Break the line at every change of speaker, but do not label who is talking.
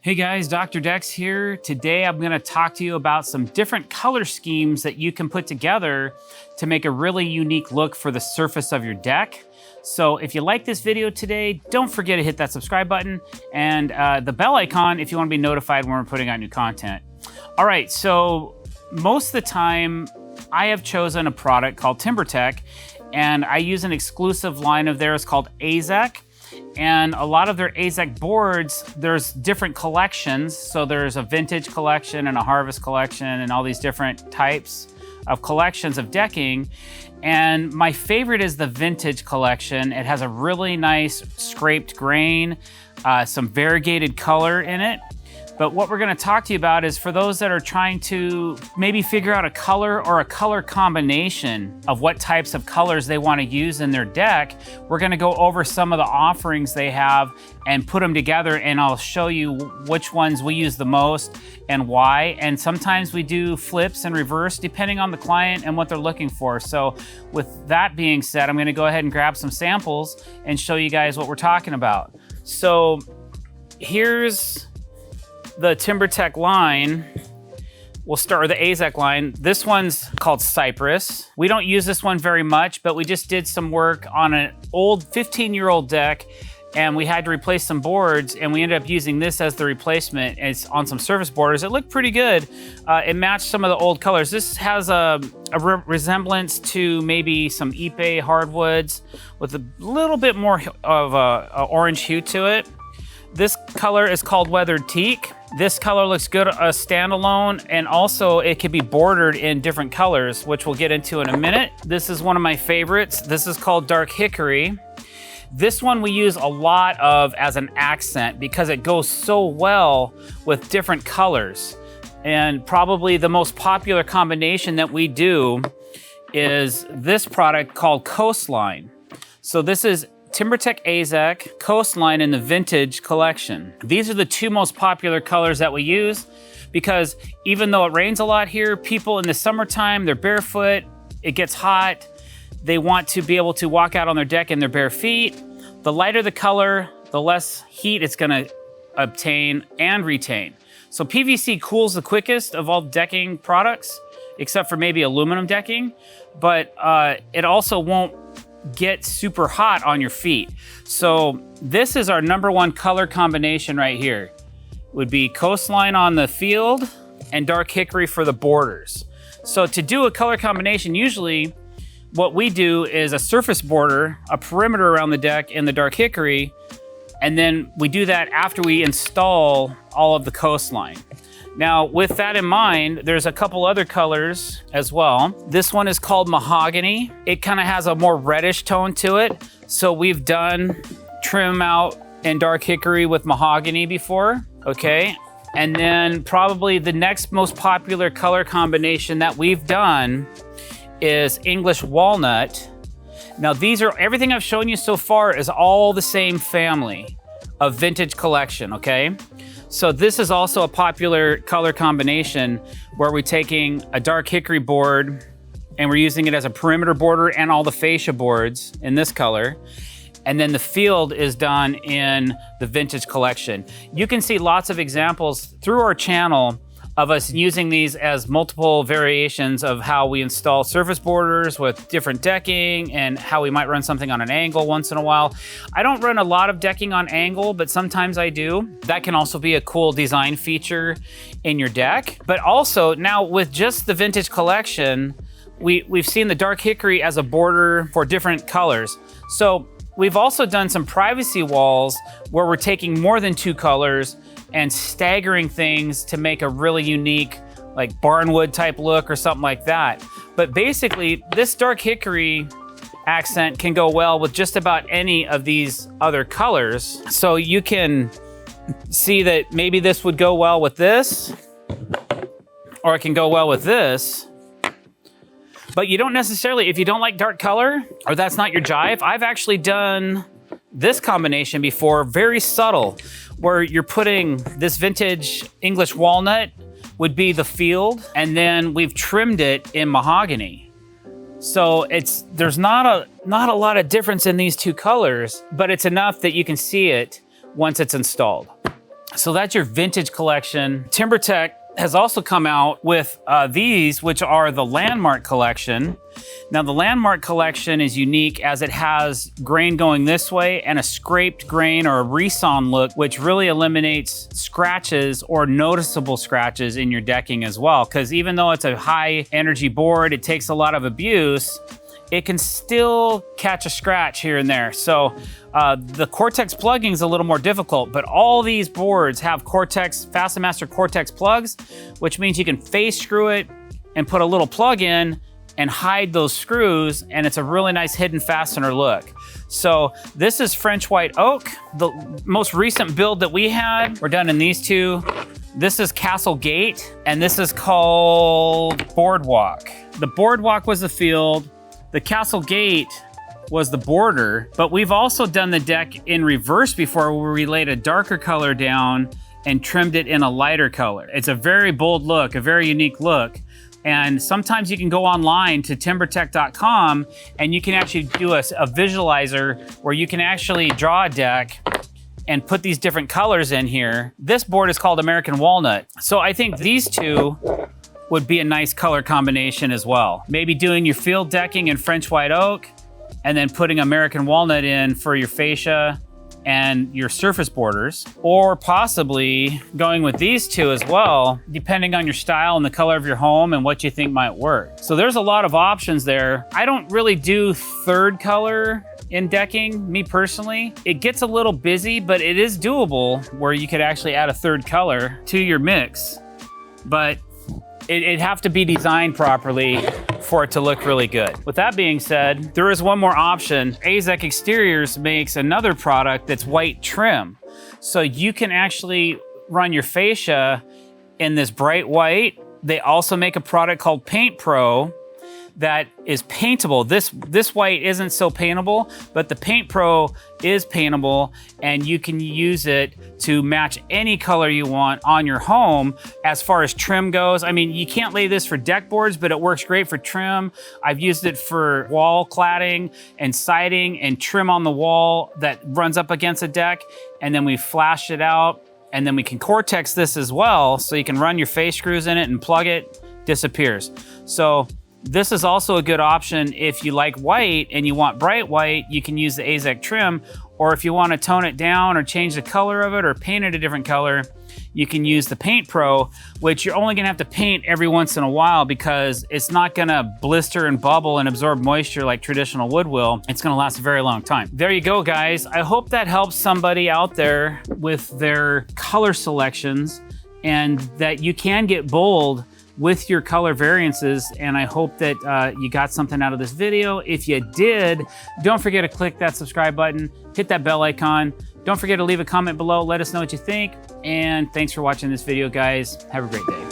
Hey guys, Dr. Dex here. Today I'm going to talk to you about some different color schemes that you can put together to make a really unique look for the surface of your deck. So if you like this video today, don't forget to hit that subscribe button and the bell icon if you want to be notified when we're putting out new content. All right, so most of the time I have chosen a product called TimberTech, and I use an exclusive line of theirs called AZEK. And a lot of their AZEK boards, there's different collections. So there's a vintage collection and a harvest collection and all these different types of collections of decking. And my favorite is the vintage collection. It has a really nice scraped grain, some variegated color in it. But what we're gonna talk to you about is for those that are trying to maybe figure out a color or a color combination of what types of colors they wanna use in their deck, we're gonna go over some of the offerings they have and put them together, and I'll show you which ones we use the most and why. And sometimes we do flips and reverse depending on the client and what they're looking for. So with that being said, I'm gonna go ahead and grab some samples and show you guys what we're talking about. So here's the TimberTech line. We'll start with the AZEK line. This one's called Cypress. We don't use this one very much, but we just did some work on an old 15-year-old deck, and we had to replace some boards, and we ended up using this as the replacement. It's on some surface borders. It looked pretty good. It matched some of the old colors. This has a resemblance to maybe some Ipe hardwoods with a little bit more of a orange hue to it. This color is called Weathered Teak. This color looks good standalone, and also it can be bordered in different colors, which we'll get into in a minute. This is one of my favorites. This is called Dark Hickory. This one we use a lot of as an accent because it goes so well with different colors. And probably the most popular combination that we do is this product called Coastline. So this is TimberTech AZEK Coastline in the vintage collection. These are the two most popular colors that we use because even though it rains a lot here, people in the summertime, they're barefoot, it gets hot, they want to be able to walk out on their deck in their bare feet. The lighter the color, the less heat it's gonna obtain and retain. So PVC cools the quickest of all decking products, except for maybe aluminum decking, but it also won't get super hot on your feet. So this is our #1 color combination right here. It would be Coastline on the field and Dark Hickory for the borders. So to do a color combination, usually what we do is a surface border, a perimeter around the deck in the Dark Hickory, and then we do that after we install all of the Coastline. Now, with that in mind, there's a couple other colors as well. This one is called Mahogany. It kind of has a more reddish tone to it. So we've done trim out in Dark Hickory with Mahogany before, okay? And then probably the next most popular color combination that we've done is English Walnut. Now everything I've shown you so far is all the same family of vintage collection, okay? So this is also a popular color combination where we're taking a Dark Hickory board and we're using it as a perimeter border and all the fascia boards in this color. And then the field is done in the vintage collection. You can see lots of examples through our channel of us using these as multiple variations of how we install surface borders with different decking and how we might run something on an angle once in a while. I don't run a lot of decking on angle, but sometimes I do. That can also be a cool design feature in your deck. But also now with just the vintage collection, we've seen the Dark Hickory as a border for different colors. So we've also done some privacy walls where we're taking more than 2 colors and staggering things to make a really unique, like barnwood type look or something like that. But basically, this Dark Hickory accent can go well with just about any of these other colors. So you can see that maybe this would go well with this, or it can go well with this. But you don't necessarily, if you don't like dark color, or that's not your jive, I've actually done this combination before, very subtle, where you're putting this vintage English Walnut would be the field, and then we've trimmed it in Mahogany. So there's not a lot of difference in these two colors, but it's enough that you can see it once it's installed. So that's your vintage collection. TimberTech has also come out with these, which are the Landmark collection. Now the Landmark collection is unique as it has grain going this way and a scraped grain or a resawn look, which really eliminates scratches or noticeable scratches in your decking as well. Because even though it's a high energy board, it takes a lot of abuse, it can still catch a scratch here and there. So the Cortex plugging is a little more difficult, but all these boards have Cortex, FastenMaster Cortex plugs, which means you can face screw it and put a little plug in and hide those screws, and it's a really nice hidden fastener look. So this is French white oak. The most recent build that we had, we're done in these two. This is Castle Gate, and this is called Boardwalk. The Boardwalk was the field. The Castle Gate was the border, but we've also done the deck in reverse before, where we laid a darker color down and trimmed it in a lighter color. It's a very bold look, a very unique look. And sometimes you can go online to timbertech.com and you can actually do a visualizer where you can actually draw a deck and put these different colors in here. This board is called American Walnut. So I think these two would be a nice color combination as well. Maybe doing your field decking in French white oak and then putting American Walnut in for your fascia and your surface borders, or possibly going with these two as well, depending on your style and the color of your home and what you think might work. So there's a lot of options there. I don't really do third color in decking, me personally. It gets a little busy, but it is doable where you could actually add a third color to your mix. But it'd have to be designed properly for it to look really good. With that being said, there is one more option. AZEK Exteriors makes another product that's white trim. So you can actually run your fascia in this bright white. They also make a product called Paint Pro that is paintable. This white isn't so paintable, but the Paint Pro is paintable, and you can use it to match any color you want on your home. As far as trim goes, I mean, you can't lay this for deck boards, but it works great for trim. I've used it for wall cladding and siding and trim on the wall that runs up against a deck, and then we flash it out, and then we can Cortex this as well, so you can run your face screws in it and plug it, disappears. So this is also a good option if you like white and you want bright white. You can use the AZEK trim, or if you want to tone it down or change the color of it or paint it a different color, you can use the Paint Pro, which you're only gonna have to paint every once in a while because it's not gonna blister and bubble and absorb moisture like traditional wood will. It's gonna last a very long time. There you go, guys. I hope that helps somebody out there with their color selections and that you can get bold with your color variances, and I hope that you got something out of this video. If you did, don't forget to click that subscribe button, hit that bell icon. Don't forget to leave a comment below, let us know what you think, and thanks for watching this video, guys. Have a great day.